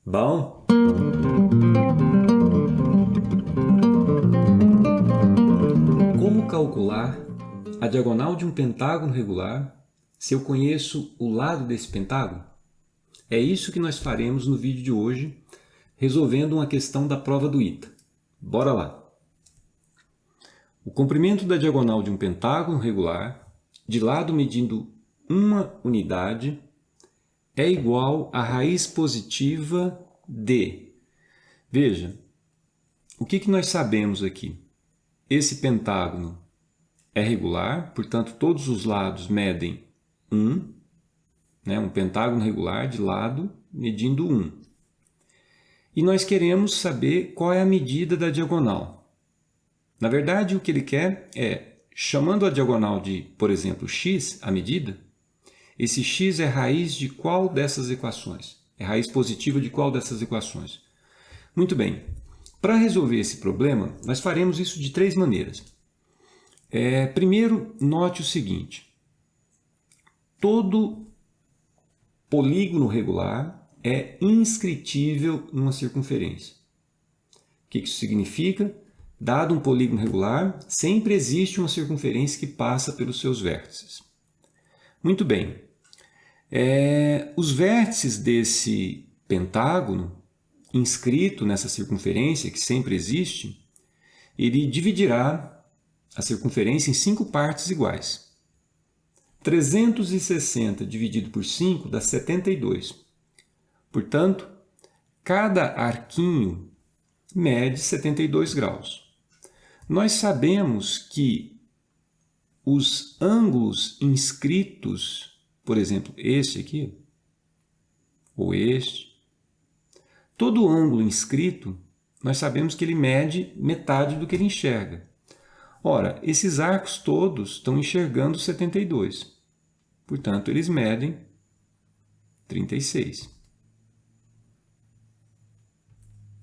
Bom, como calcular a diagonal de um pentágono regular se eu conheço o lado desse pentágono? É isso que nós faremos no vídeo de hoje, resolvendo uma questão da prova do ITA. Bora lá! O comprimento da diagonal de um pentágono regular, de lado medindo uma unidade, é igual à raiz positiva de... Veja, o que nós sabemos aqui? Esse pentágono é regular, portanto, todos os lados medem 1, um pentágono regular de lado medindo 1. E nós queremos saber qual é a medida da diagonal. Na verdade, o que ele quer é, chamando a diagonal de, por exemplo, x, a medida, esse x é raiz de qual dessas equações? É raiz positiva de qual dessas equações? Muito bem. Para resolver esse problema, nós faremos isso de 3 maneiras. Primeiro, note o seguinte. Todo polígono regular é inscritível numa circunferência. O que isso significa? Dado um polígono regular, sempre existe uma circunferência que passa pelos seus vértices. Muito bem. Os vértices desse pentágono, inscrito nessa circunferência, que sempre existe, ele dividirá a circunferência em 5 partes iguais. 360 dividido por 5 dá 72. Portanto, cada arquinho mede 72 graus. Nós sabemos que os ângulos inscritos, por exemplo, este aqui, ou este, todo ângulo inscrito, nós sabemos que ele mede metade do que ele enxerga. Ora, esses arcos todos estão enxergando 72. Portanto, eles medem 36.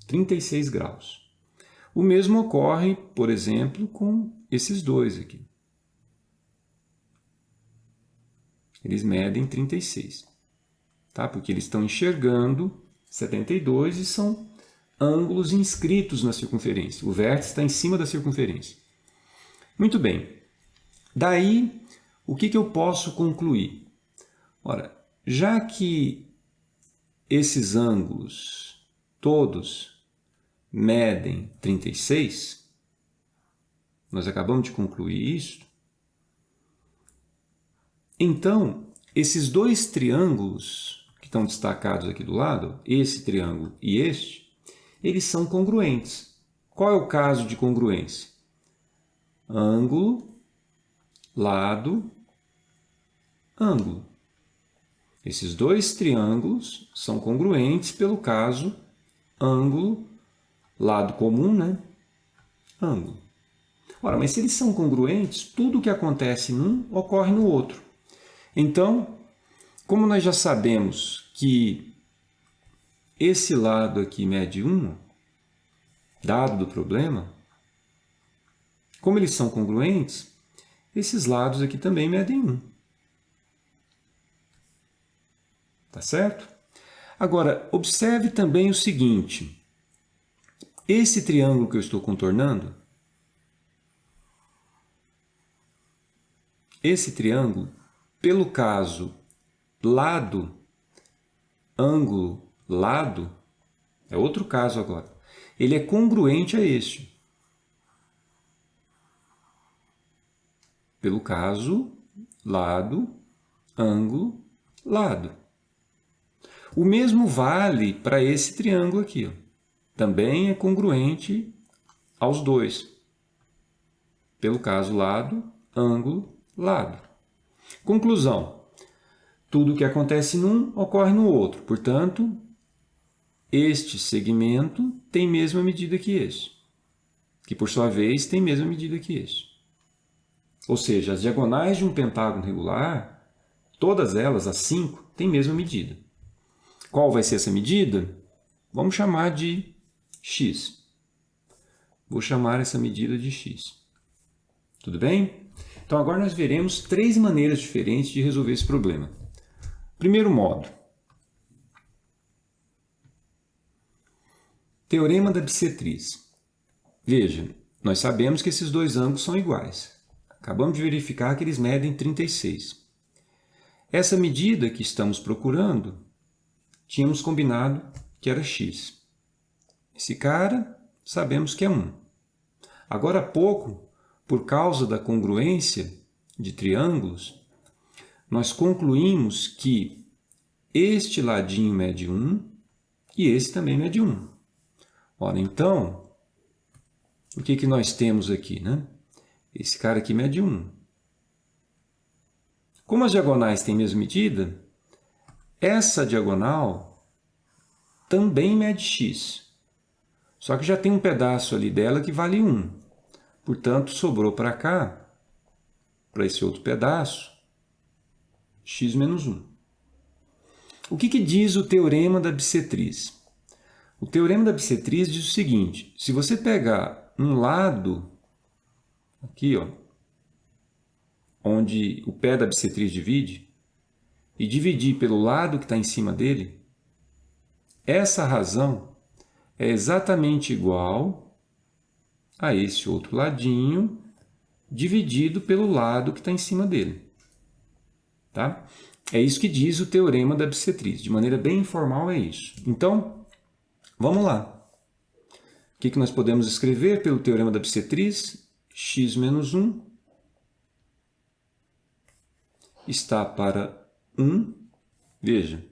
36 graus. O mesmo ocorre, por exemplo, com esses dois aqui. Eles medem 36. Tá? Porque eles estão enxergando 72 e são ângulos inscritos na circunferência. O vértice está em cima da circunferência. Muito bem. Daí, o que eu posso concluir? Ora, já que esses ângulos todos medem 36, nós acabamos de concluir isso, então, esses dois triângulos que estão destacados aqui do lado, esse triângulo e este, eles são congruentes. Qual é o caso de congruência? Ângulo, lado, ângulo. Esses dois triângulos são congruentes pelo caso ângulo, lado comum, ângulo. Ora, mas se eles são congruentes, tudo o que acontece num ocorre no outro. Então, como nós já sabemos que esse lado aqui mede 1, dado do problema, como eles são congruentes, esses lados aqui também medem 1. Tá certo? Agora, observe também o seguinte. Esse triângulo que eu estou contornando, esse triângulo, pelo caso lado, ângulo, lado, é outro caso agora. Ele é congruente a este. Pelo caso lado, ângulo, lado. O mesmo vale para esse triângulo aqui. Também é congruente aos dois. Pelo caso lado, ângulo, lado. Conclusão. Tudo o que acontece num ocorre no outro. Portanto, este segmento tem mesma medida que este, que por sua vez tem mesma medida que este. Ou seja, as diagonais de um pentágono regular, todas elas, as 5, têm mesma medida. Qual vai ser essa medida? Vamos chamar de x. Vou chamar essa medida de x. Tudo bem? Então, agora nós veremos 3 maneiras diferentes de resolver esse problema. Primeiro modo. Teorema da bissetriz. Veja, nós sabemos que esses dois ângulos são iguais. Acabamos de verificar que eles medem 36. Essa medida que estamos procurando, tínhamos combinado que era x. Esse cara, sabemos que é 1. Agora há pouco, por causa da congruência de triângulos, nós concluímos que este ladinho mede 1 e esse também mede 1. Ora, então, o que nós temos aqui, né? Esse cara aqui mede 1. Como as diagonais têm a mesma medida, essa diagonal também mede x. Só que já tem um pedaço ali dela que vale 1. Portanto, sobrou para cá, para esse outro pedaço, x menos 1. O que diz o teorema da bissetriz? O teorema da bissetriz diz o seguinte: se você pegar um lado, aqui, ó, onde o pé da bissetriz divide, e dividir pelo lado que está em cima dele, essa razão é exatamente igual a esse outro ladinho dividido pelo lado que está em cima dele. Tá? É isso que diz o teorema da bissetriz. De maneira bem informal é isso. Então, vamos lá. O que nós podemos escrever pelo teorema da bissetriz? X menos 1 está para 1. Veja,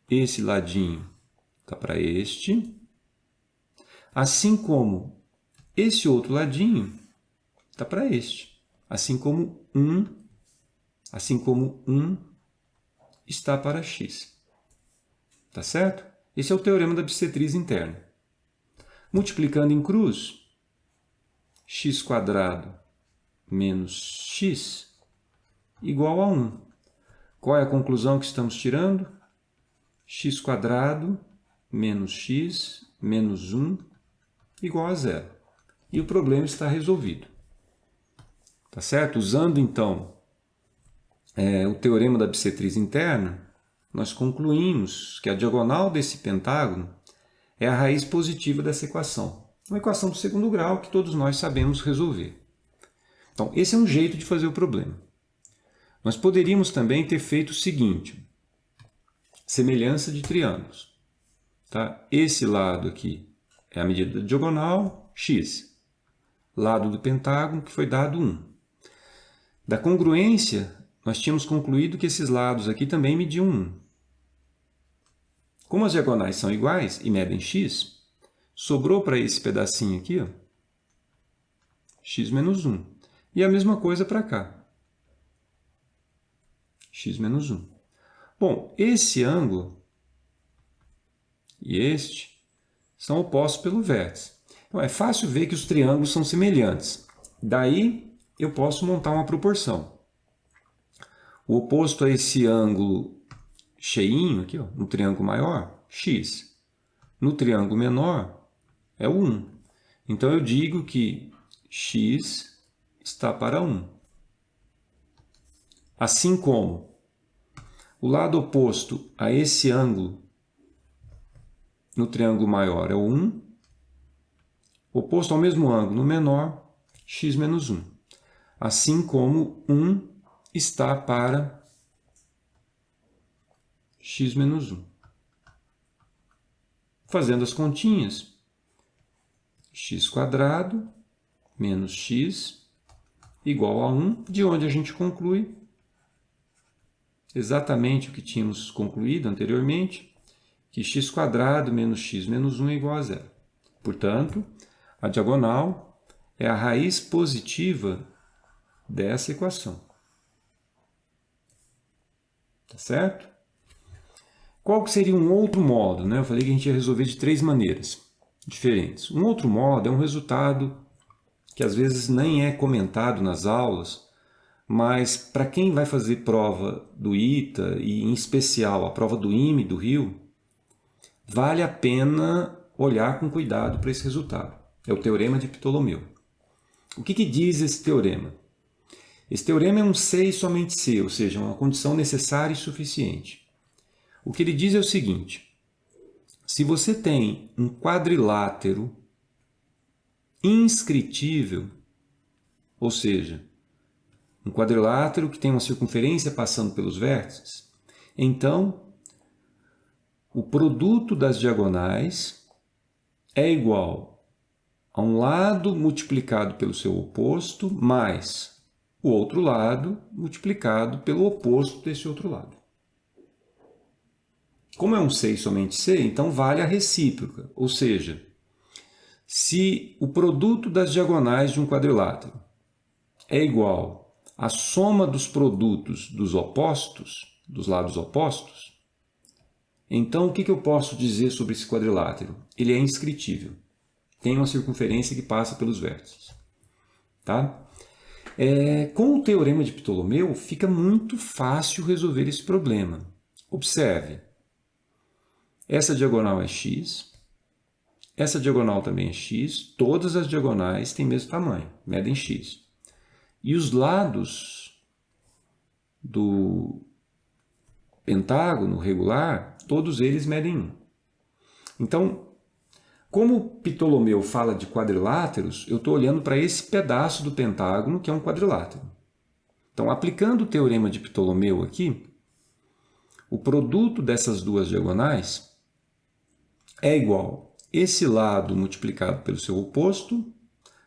esse ladinho está para este. Assim como esse outro ladinho está para este. Assim como 1 está para x. Tá certo? Esse é o teorema da bissetriz interna. Multiplicando em cruz, x² menos x igual a 1. Qual é a conclusão que estamos tirando? x² menos x menos 1 igual a 0. E o problema está resolvido. Tá certo? Usando, então, o teorema da bissetriz interna, nós concluímos que a diagonal desse pentágono é a raiz positiva dessa equação. Uma equação do segundo grau que todos nós sabemos resolver. Então, esse é um jeito de fazer o problema. Nós poderíamos também ter feito o seguinte: semelhança de triângulos. Tá? Esse lado aqui é a medida da diagonal, x. Lado do pentágono, que foi dado 1. Da congruência, nós tínhamos concluído que esses lados aqui também mediam 1. Como as diagonais são iguais e medem x, sobrou para esse pedacinho aqui, ó, x menos 1. E a mesma coisa para cá. X menos 1. Bom, esse ângulo e este são opostos pelo vértice. Então, é fácil ver que os triângulos são semelhantes. Daí, eu posso montar uma proporção. O oposto a esse ângulo cheinho, aqui, ó, no triângulo maior, x. No triângulo menor, é o 1. Então, eu digo que x está para 1. Assim como o lado oposto a esse ângulo no triângulo maior é o 1, oposto ao mesmo ângulo no menor, x menos 1. Assim como 1 está para x menos 1. Fazendo as continhas, x² menos x igual a 1, de onde a gente conclui exatamente o que tínhamos concluído anteriormente, que x² menos x menos 1 é igual a 0. Portanto, a diagonal é a raiz positiva dessa equação. Tá certo? Qual que seria um outro modo, né? Eu falei que a gente ia resolver de 3 maneiras diferentes. Um outro modo é um resultado que às vezes nem é comentado nas aulas, mas para quem vai fazer prova do ITA, e em especial a prova do IME do Rio, vale a pena olhar com cuidado para esse resultado. É o teorema de Ptolomeu. O que diz esse teorema? Esse teorema é um se e somente se, ou seja, uma condição necessária e suficiente. O que ele diz é o seguinte: se você tem um quadrilátero inscritível, ou seja, um quadrilátero que tem uma circunferência passando pelos vértices, então o produto das diagonais é igual a um lado multiplicado pelo seu oposto mais o outro lado multiplicado pelo oposto desse outro lado. Como é um C e somente C, então vale a recíproca, ou seja, se o produto das diagonais de um quadrilátero é igual à soma dos produtos dos opostos, dos lados opostos, então o que eu posso dizer sobre esse quadrilátero? Ele é inscritível, tem uma circunferência que passa pelos vértices. Tá? Com o teorema de Ptolomeu, fica muito fácil resolver esse problema. Observe, essa diagonal é x, essa diagonal também é x, todas as diagonais têm o mesmo tamanho, medem x. E os lados do pentágono regular, todos eles medem 1. Então, como Ptolomeu fala de quadriláteros, eu estou olhando para esse pedaço do pentágono que é um quadrilátero. Então, aplicando o teorema de Ptolomeu aqui, o produto dessas duas diagonais é igual a esse lado multiplicado pelo seu oposto,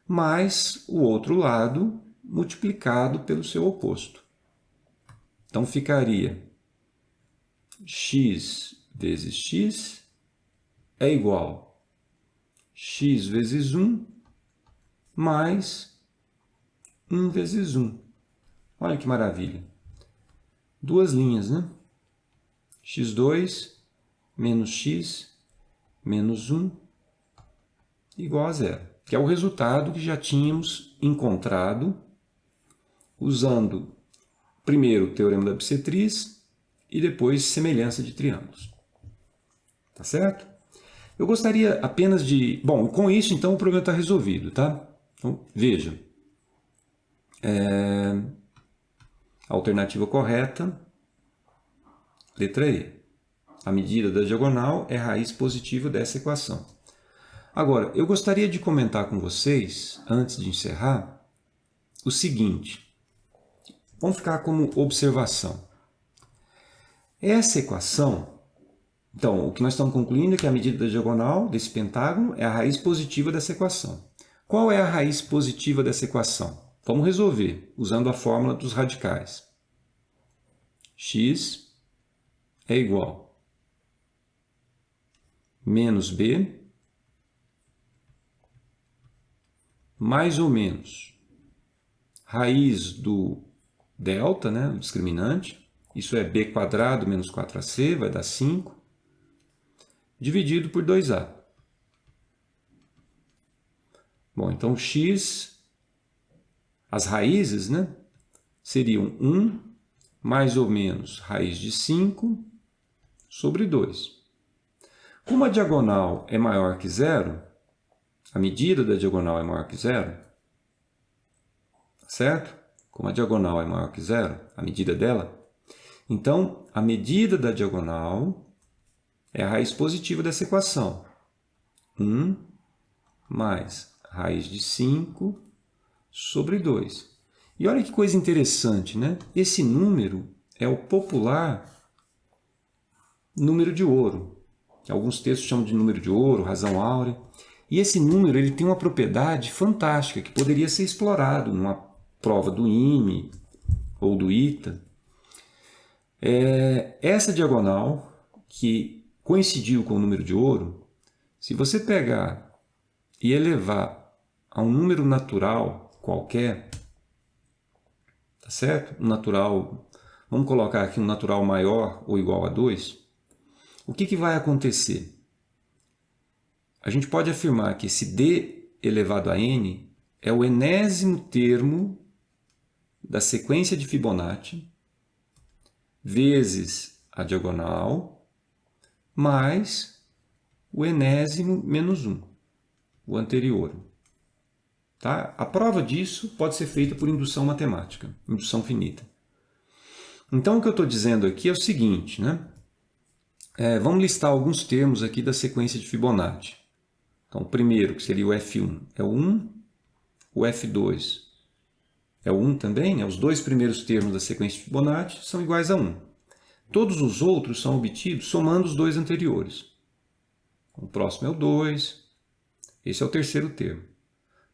mais o outro lado multiplicado pelo seu oposto. Então, ficaria x vezes x é igual a x vezes 1 mais 1 vezes 1. Olha que maravilha. Duas linhas, né? x2 menos x menos 1 igual a zero, que é o resultado que já tínhamos encontrado usando primeiro o teorema da bissetriz e depois semelhança de triângulos. Tá certo? Eu gostaria apenas de... Bom, com isso, então, o problema está resolvido, tá? Então, veja. A alternativa correta, letra E. A medida da diagonal é a raiz positiva dessa equação. Agora, eu gostaria de comentar com vocês, antes de encerrar, o seguinte. Vamos ficar como observação. Essa equação, então, o que nós estamos concluindo é que a medida da diagonal desse pentágono é a raiz positiva dessa equação. Qual é a raiz positiva dessa equação? Vamos resolver usando a fórmula dos radicais. X é igual a menos b mais ou menos raiz do delta, né, o discriminante, isso é b quadrado menos 4ac, vai dar 5, dividido por 2a. Bom, então x, as raízes, né, seriam 1 mais ou menos raiz de 5 sobre 2. Como a diagonal é maior que zero, a medida da diagonal é maior que zero, certo? Como a diagonal é maior que zero, a medida dela, então a medida da diagonal é a raiz positiva dessa equação. 1 mais raiz de 5 sobre 2. E olha que coisa interessante, né? Esse número é o popular número de ouro. Alguns textos chamam de número de ouro, razão áurea. E esse número ele tem uma propriedade fantástica que poderia ser explorado numa prova do IME ou do ITA. Essa diagonal, que coincidiu com o número de ouro, se você pegar e elevar a um número natural qualquer, tá certo? Um natural, vamos colocar aqui um natural maior ou igual a 2, o que vai acontecer? A gente pode afirmar que esse d elevado a n é o enésimo termo da sequência de Fibonacci vezes a diagonal mais o enésimo menos 1, o anterior. Tá? A prova disso pode ser feita por indução matemática, indução finita. Então, o que eu estou dizendo aqui é o seguinte, né? Vamos listar alguns termos aqui da sequência de Fibonacci. Então, o primeiro, que seria o F1, é o 1, o F2 é o 1 também, né? Os dois primeiros termos da sequência de Fibonacci são iguais a 1. Todos os outros são obtidos somando os dois anteriores. O próximo é o 2, esse é o terceiro termo.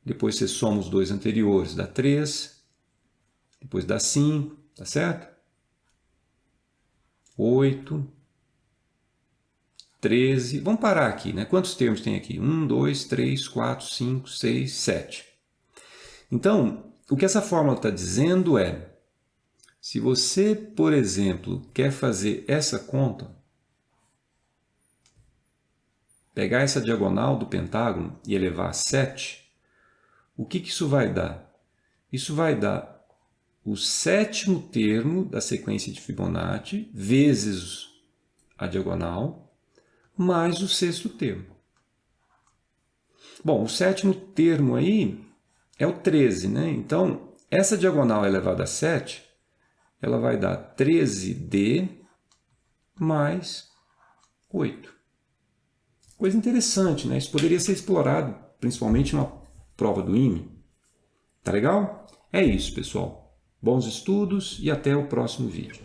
Depois você soma os dois anteriores, dá 3, depois dá 5, tá certo? 8, 13, vamos parar aqui, né? Quantos termos tem aqui? 1, 2, 3, 4, 5, 6, 7. Então, o que essa fórmula está dizendo é, se você, por exemplo, quer fazer essa conta, pegar essa diagonal do pentágono e elevar a 7, o que isso vai dar? Isso vai dar o sétimo termo da sequência de Fibonacci vezes a diagonal mais o sexto termo. Bom, o sétimo termo aí é o 13, né? Então, essa diagonal elevada a 7, ela vai dar 13D mais 8. Coisa interessante, né? Isso poderia ser explorado, principalmente numa prova do IME. Tá legal? É isso, pessoal. Bons estudos e até o próximo vídeo.